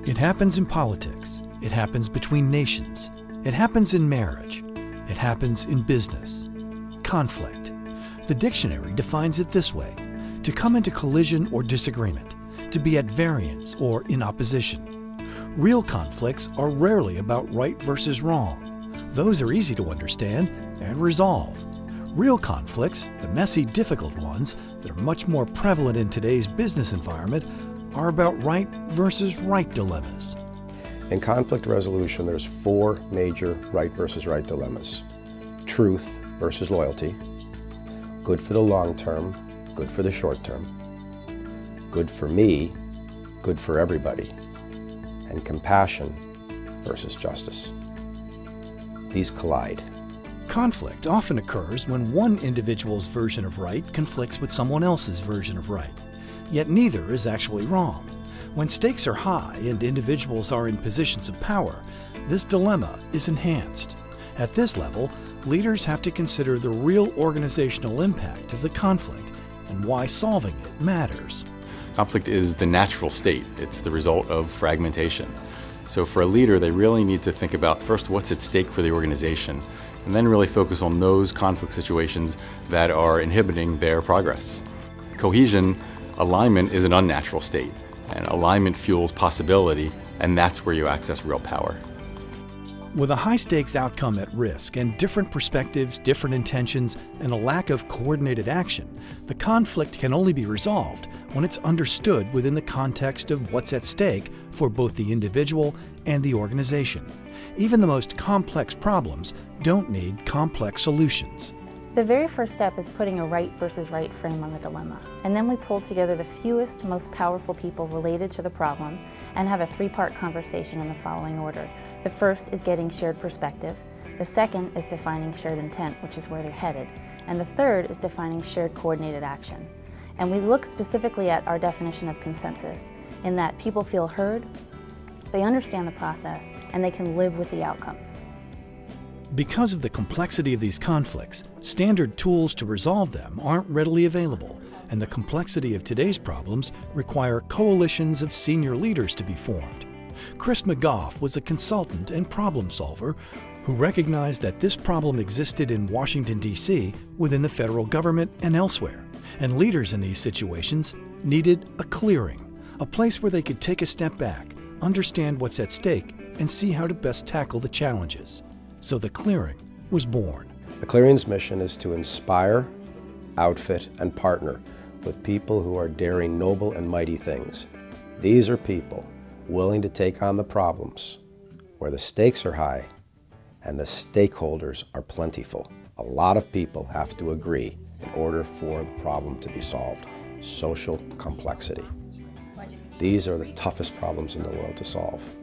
It happens in politics. It happens between nations. It happens in marriage. It happens in business. Conflict. The dictionary defines it this way: to come into collision or disagreement, to be at variance or in opposition. Real conflicts are rarely about right versus wrong. Those are easy to understand and resolve. Real conflicts, the messy, difficult ones that are much more prevalent in today's business environment, are about right versus right dilemmas. In conflict resolution, there's 4 major right versus right dilemmas. Truth versus loyalty, good for the long term, good for the short term, good for me, good for everybody, and compassion versus justice. These collide. Conflict often occurs when one individual's version of right conflicts with someone else's version of right, yet neither is actually wrong. When stakes are high and individuals are in positions of power, this dilemma is enhanced. At this level, leaders have to consider the real organizational impact of the conflict and why solving it matters. Conflict is the natural state. It's the result of fragmentation. So for a leader, they really need to think about first what's at stake for the organization, and then really focus on those conflict situations that are inhibiting their progress. Cohesion, alignment is an unnatural state, and alignment fuels possibility, and that's where you access real power. With a high-stakes outcome at risk and different perspectives, different intentions, and a lack of coordinated action, the conflict can only be resolved when it's understood within the context of what's at stake for both the individual and the organization. Even the most complex problems don't need complex solutions. The very first step is putting a right versus right frame on the dilemma, and then we pull together the fewest, most powerful people related to the problem and have a 3-part conversation in the following order. The first is getting shared perspective, the second is defining shared intent, which is where they're headed, and the third is defining shared coordinated action. And we look specifically at our definition of consensus, in that people feel heard, they understand the process, and they can live with the outcomes. Because of the complexity of these conflicts, standard tools to resolve them aren't readily available, and the complexity of today's problems require coalitions of senior leaders to be formed. Chris McGough was a consultant and problem solver who recognized that this problem existed in Washington, D.C., within the federal government and elsewhere, and leaders in these situations needed a clearing, a place where they could take a step back, understand what's at stake, and see how to best tackle the challenges. So the clearing was born. The clearing's mission is to inspire, outfit, and partner with people who are daring noble and mighty things. These are people willing to take on the problems where the stakes are high and the stakeholders are plentiful. A lot of people have to agree in order for the problem to be solved. Social complexity. These are the toughest problems in the world to solve.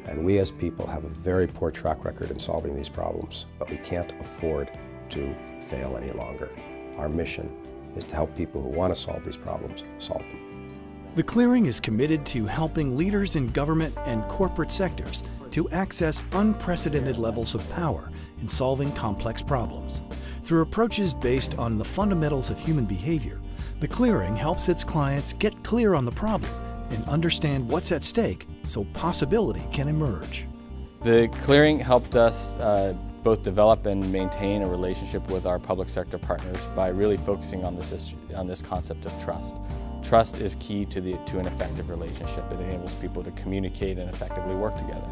And we as people have a very poor track record in solving these problems, but we can't afford to fail any longer. Our mission is to help people who want to solve these problems solve them. The clearing is committed to helping leaders in government and corporate sectors to access unprecedented levels of power in solving complex problems. Through approaches based on the fundamentals of human behavior, the clearing helps its clients get clear on the problem and understand what's at stake so possibility can emerge. The clearing helped us both develop and maintain a relationship with our public sector partners by really focusing on this concept of trust. Trust is key to an effective relationship. It enables people to communicate and effectively work together.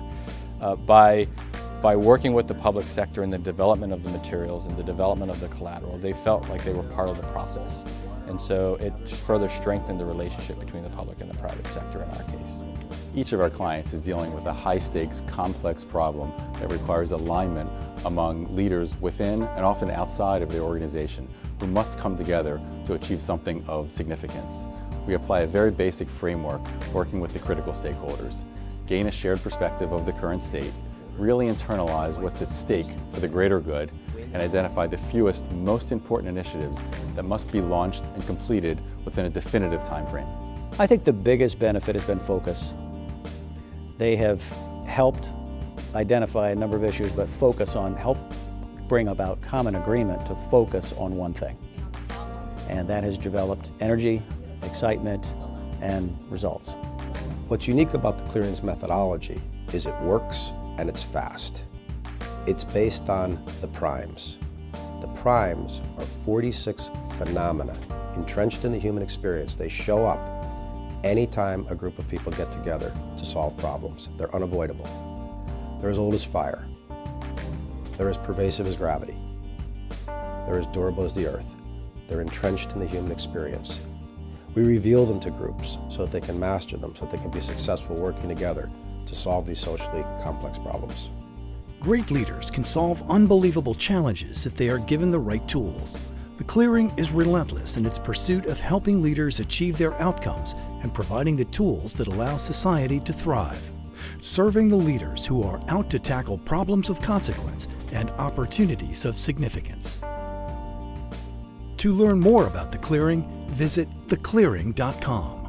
By working with the public sector in the development of the materials and the development of the collateral, they felt like they were part of the process. And so it further strengthened the relationship between the public and the private sector in our case. Each of our clients is dealing with a high-stakes, complex problem that requires alignment among leaders within and often outside of the organization who must come together to achieve something of significance. We apply a very basic framework working with the critical stakeholders, gain a shared perspective of the current state, really internalize what's at stake for the greater good, and identify the fewest, most important initiatives that must be launched and completed within a definitive time frame. I think the biggest benefit has been focus. They have helped identify a number of issues, but help bring about common agreement to focus on one thing. And that has developed energy, excitement, and results. What's unique about the Clearing's methodology is it works and it's fast. It's based on the primes. The primes are 46 phenomena entrenched in the human experience. They show up anytime a group of people get together to solve problems. They're unavoidable. They're as old as fire. They're as pervasive as gravity. They're as durable as the earth. They're entrenched in the human experience. We reveal them to groups so that they can master them, so that they can be successful working together to solve these socially complex problems. Great leaders can solve unbelievable challenges if they are given the right tools. The Clearing is relentless in its pursuit of helping leaders achieve their outcomes and providing the tools that allow society to thrive. Serving the leaders who are out to tackle problems of consequence and opportunities of significance. To learn more about The Clearing, visit theclearing.com.